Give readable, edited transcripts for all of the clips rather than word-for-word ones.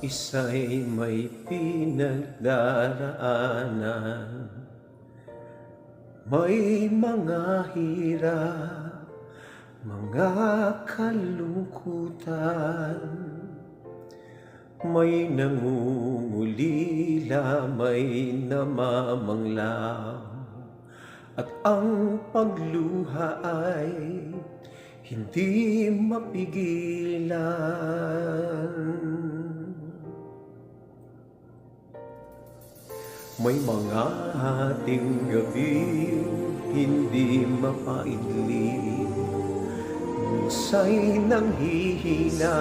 isa'y may pinagdaraanan. May mga hirap, mga kalungkutan, may nangungulila, may namamanglaw, at ang pagluha ay hindi mapigilan. May mga hating gabi hindi mapaidlip, minsa'y nanghihina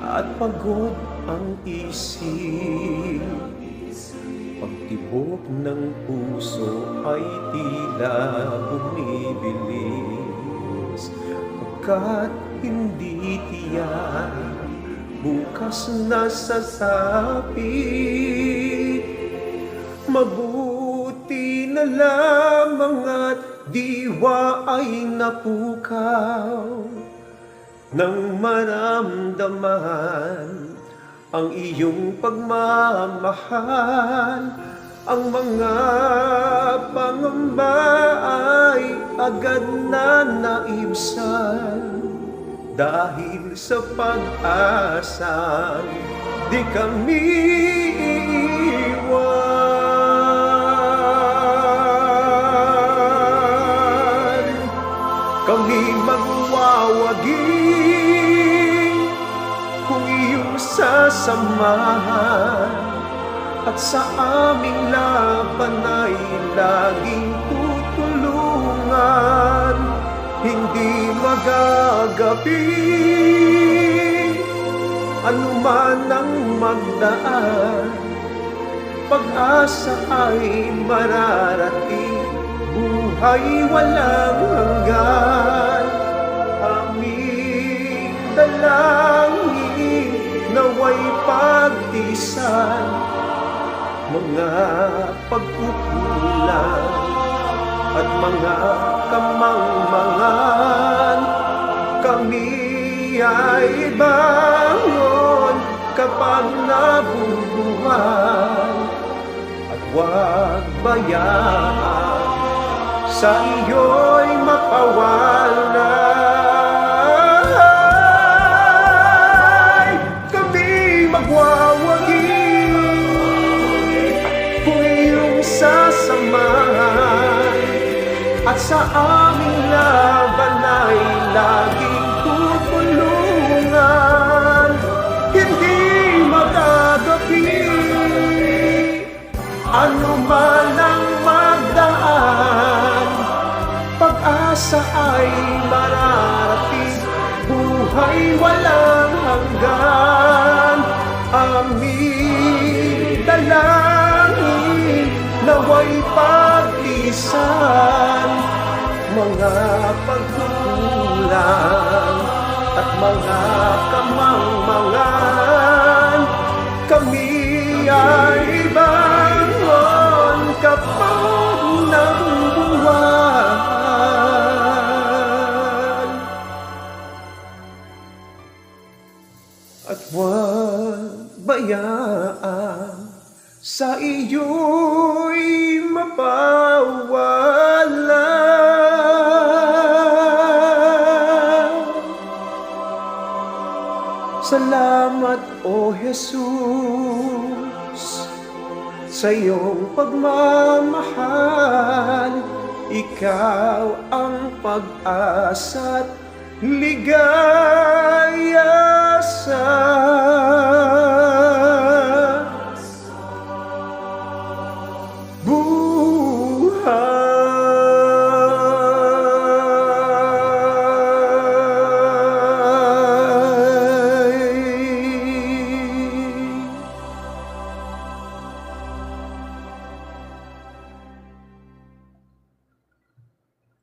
at pagod ang isip. Pagtibok ng puso ay tila bumibilis, pagkat hindi tiyak bukas na sasapit. Mabuti na lamang at diwa ay napukaw nang maramdaman ang iyong pagmamahal. Ang mga pangamba ay agad na naibsan, dahil sa pag-asa di kami iiwan. Kami magwawagi kung iyong sasamahan, at sa aming laban ay laging tutulungan. Hindi magagapi anuman ang magdaan, pag-asa ay mararating, buhay walang hanggan. Aming dalangin naway pagtisan mga pagkukulang at mga kamangmangan. Kami ay bangon kapag nabubuhay, at huwag bayaan sa iyo'y mapawalay. Kami magwawagi kung iyong sasamahan, at sa aming laban ay laging tutulungan. Hindi magagapi anuman ang magdaan, pag-asa ay mararating, buhay walang hanggan. Aming dalangin naway pagtisan mga pagkukulang at mga kamangmangan. Kami ay bangon kapag nabubuhay, at huwag bayaan sa iyo'y mapawala. Salamat, O Jesus, sa iyong pagmamahal. Ikaw ang pag-asa't ligaya sa